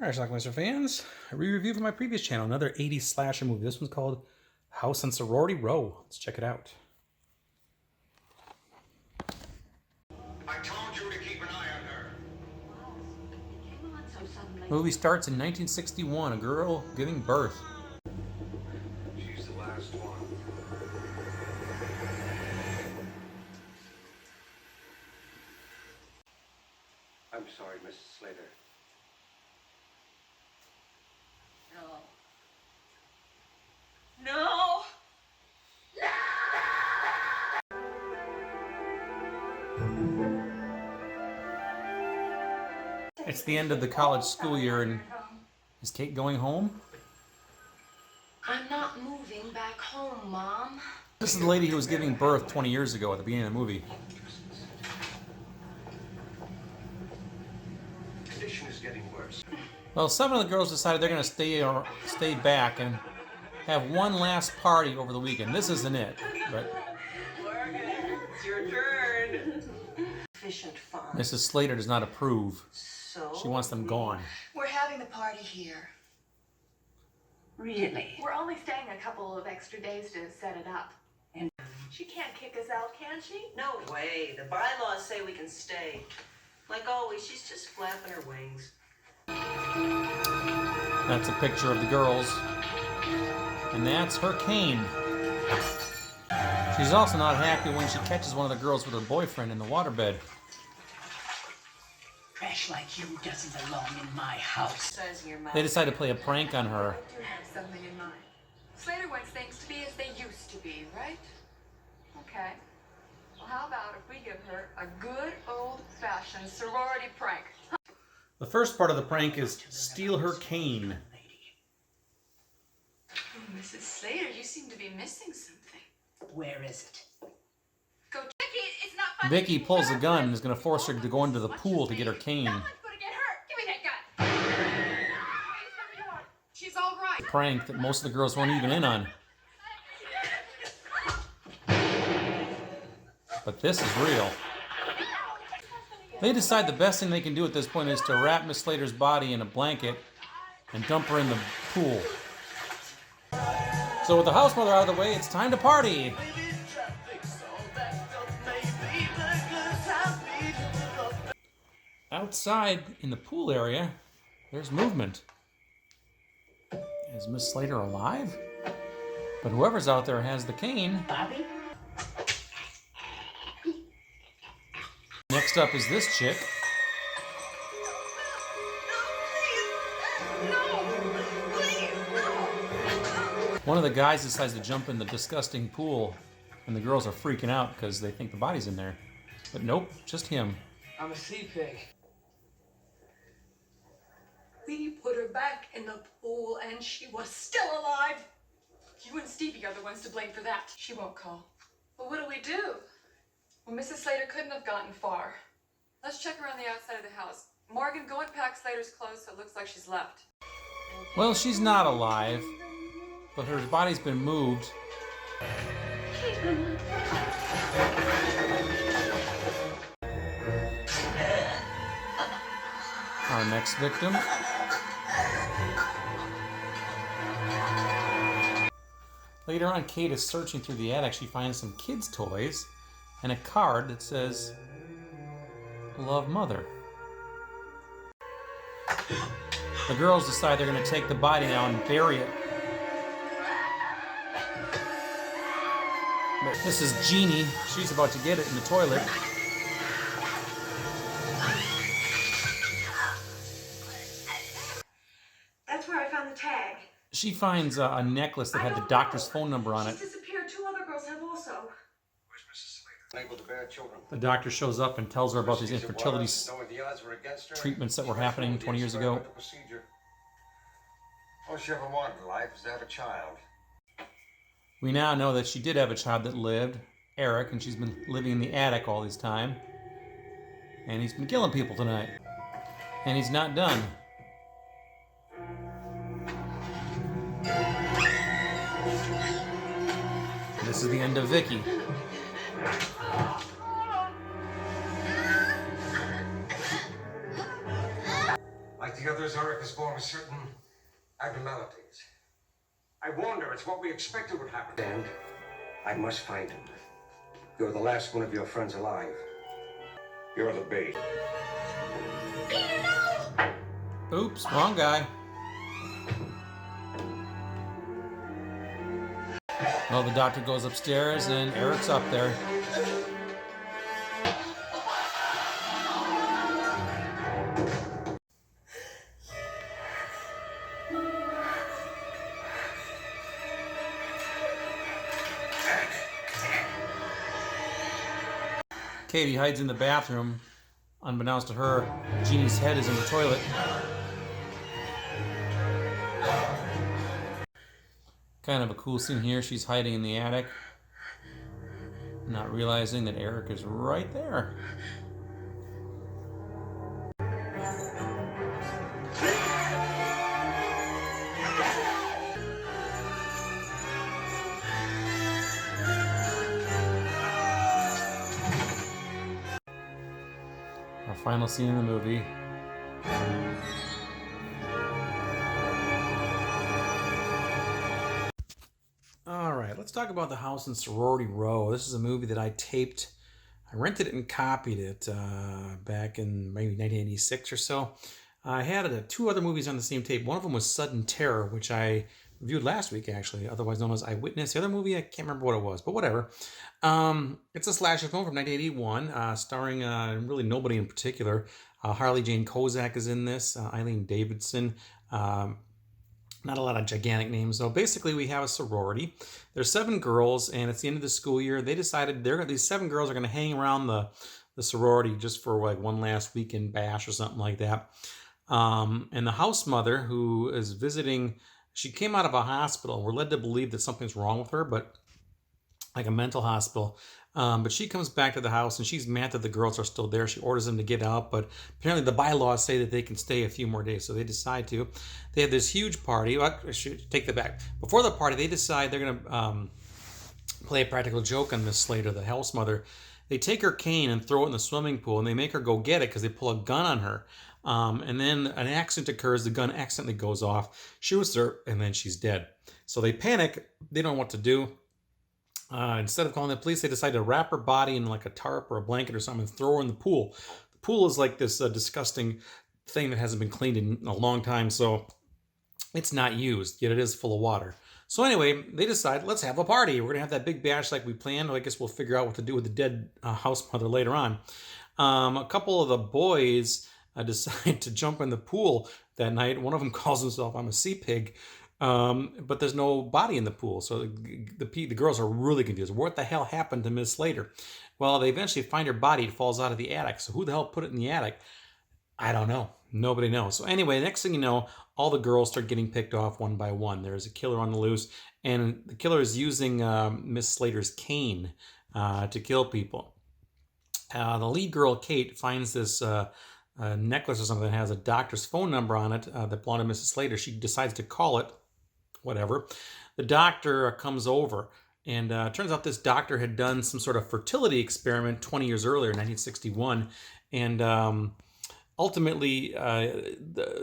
Alright, Schlockmeister fans, a re-review from my previous channel, another 80s slasher movie. This one's called House on Sorority Row. Let's check it out. I told you to keep an eye on her. The movie starts in 1961, a girl giving birth. She's the last one. I'm sorry, Mrs. Slater. No! It's the end of the college school year, and is Kate going home? I'm not moving back home, Mom. This is the lady who was giving birth 20 years ago at the beginning of the movie. The condition is getting worse. Well, 7 of the girls decided they're going to stay back and have one last party over the weekend. This isn't it, but Morgan, it's your turn. Efficient fun. Mrs. Slater does not approve. So? She wants them gone. We're having the party here. Really? We're only staying a couple of extra days to set it up. And She can't kick us out, can she? no way. The bylaws say we can stay. Like always, she's just flapping her wings. That's a picture of the girls. And that's her cane. She's also not happy when she catches one of the girls with her boyfriend in the waterbed. Trash like you doesn't belong in my house. Says your mouth. They decide to play a prank on her. I do have something in mind. Slater wants things to be as they used to be, right? Okay. Well, how about if we give her a good old-fashioned sorority prank? The first part of the prank is steal her cane. Oh, Mrs. Slater, you seem to be missing something. Where is it? Go, Vicky, it's not fun. Vicky pulls a gun and is going to force her to go into the pool to get her cane. Someone's gonna get hurt. Give me that gun. She's all right. A prank that most of the girls weren't even in on. But this is real. They decide the best thing they can do at this point is to wrap Miss Slater's body in a blanket and dump her in the pool. So with the house mother out of the way, it's time to party! Outside in the pool area, there's movement. Is Miss Slater alive? But whoever's out there has the cane. Bobby? Next up is this chick. One of the guys decides to jump in the disgusting pool, and the girls are freaking out because they think the body's in there. But nope, just him. I'm a sea pig. We put her back in the pool and she was still alive. You and Stevie are the ones to blame for that. She won't call. Well, what do we do? Well, Mrs. Slater couldn't have gotten far. Let's check around the outside of the house. Morgan, go and pack Slater's clothes so it looks like she's left. Well, she's not alive, but her body's been moved. Our next victim. Later on, Kate is searching through the attic. She finds some kids' toys and a card that says, "Love Mother." The girls decide they're going to take the body now and bury it. But this is Jeannie. She's about to get it in the toilet. That's where I found the tag. She finds a necklace that had the doctor's phone number on it. She's disappeared. 2 other girls have also. Where's Mrs. Slater? Unable to bear children. The doctor shows up and tells her about these Procedure infertility was, knowing the odds were against her, treatments that were happening 20 years ago. Procedure. All she ever wanted in life is to have a child. We now know that she did have a child that lived, Eric, and she's been living in the attic all this time. And he's been killing people tonight. And he's not done. This is the end of Vicky. Like to hear others, Eric is born with certain abnormalities. I warned her it's what we expected would happen. And I must find him. You're the last one of your friends alive. You're the bait. Oops, wrong guy. Well, the doctor goes upstairs and Eric's up there. Katie hides in the bathroom. Unbeknownst to her, Jeannie's head is in the toilet. Kind of a cool scene here. She's hiding in the attic, not realizing that Eric is right there. Our final scene in the movie. Alright, let's talk about The House in Sorority Row. This is a movie that I taped. I rented it and copied it back in maybe 1986 or so. I had two other movies on the same tape. One of them was Sudden Terror, which I reviewed last week, actually, otherwise known as Eyewitness. The other movie, I can't remember what it was, but whatever. It's a slasher film from 1981, starring really nobody in particular. Harley Jane Kozak is in this, Eileen Davidson. Not a lot of gigantic names, though. Basically, we have a sorority. There's 7 girls, and it's the end of the school year. They decided these 7 girls are going to hang around the sorority just for like one last weekend bash or something like that. And the house mother, who is visiting, she came out of a hospital. We're led to believe that something's wrong with her, but like a mental hospital. But she comes back to the house and she's mad that the girls are still there. She orders them to get out, but apparently the bylaws say that they can stay a few more days. So they decide to. They have this huge party. Well, I should take that back. Before the party, they decide they're going to play a practical joke on Miss Slater, the house mother. They take her cane and throw it in the swimming pool, and they make her go get it because they pull a gun on her. And then an accident occurs. The gun accidentally goes off, shoots her, and then she's dead. So they panic. They don't know what to do. Instead of calling the police, they decide to wrap her body in like a tarp or a blanket or something and throw her in the pool. The pool is like this disgusting thing that hasn't been cleaned in a long time, so it's not used, yet it is full of water. So anyway, they decide, let's have a party. We're going to have that big bash like we planned. I guess we'll figure out what to do with the dead house mother later on. A couple of the boys decide to jump in the pool that night. One of them calls himself, I'm a sea pig. But there's no body in the pool. So the girls are really confused. What the hell happened to Miss Slater? Well, they eventually find her body. It falls out of the attic. So who the hell put it in the attic? I don't know. Nobody knows. So anyway, next thing you know, all the girls start getting picked off one by one. There's a killer on the loose, and the killer is using Miss Slater's cane to kill people. The lead girl, Kate, finds this necklace or something that has a doctor's phone number on it that belonged to Mrs. Slater. She decides to call it, whatever. The doctor comes over, and turns out this doctor had done some sort of fertility experiment 20 years earlier, 1961, and ultimately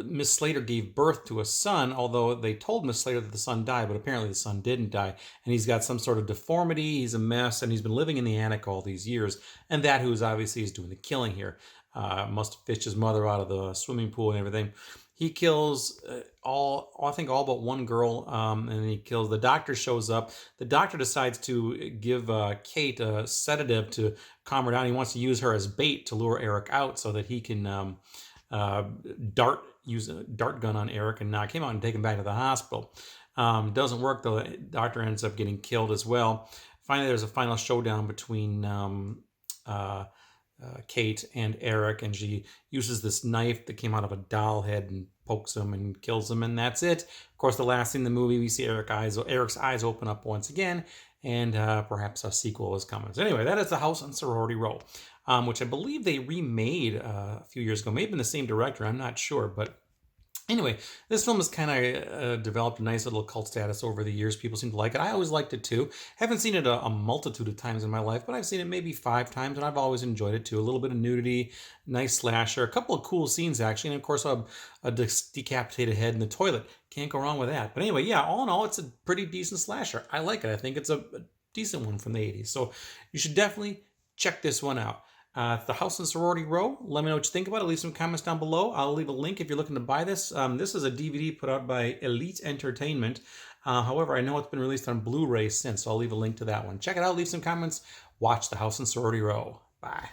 Miss Slater gave birth to a son, although they told Miss Slater that the son died, but apparently the son didn't die, and he's got some sort of deformity, he's a mess, and he's been living in the attic all these years, and that who's obviously is doing the killing here. Must have fished his mother out of the swimming pool and everything. He kills I think all but one girl, and he kills. The doctor shows up. The doctor decides to give Kate a sedative to calm her down. He wants to use her as bait to lure Eric out so that he can use a dart gun on Eric and knock him out and take him back to the hospital. Doesn't work though. The doctor ends up getting killed as well. Finally, there's a final showdown between Kate and Eric, and she uses this knife that came out of a doll head and pokes him and kills him, and that's it. Of course, the last scene in the movie, we see Eric's eyes open up once again, and perhaps a sequel is coming. So anyway, that is The House on Sorority Row, which I believe they remade a few years ago. Maybe the same director, I'm not sure, but Anyway, this film has kind of developed a nice little cult status over the years. People seem to like it. I always liked it too. Haven't seen it a multitude of times in my life, but I've seen it maybe 5 times, and I've always enjoyed it too. A little bit of nudity, nice slasher, a couple of cool scenes actually, and of course a decapitated head in the toilet. Can't go wrong with that. But anyway, yeah, all in all, it's a pretty decent slasher. I like it. I think it's a decent one from the 80s. So you should definitely check this one out. The House and Sorority Row. Let me know what you think about it. Leave some comments down below. I'll leave a link if you're looking to buy this. This is a DVD put out by Elite Entertainment. However, I know it's been released on Blu-ray since, so I'll leave a link to that one. Check it out. Leave some comments. Watch The House and Sorority Row. Bye.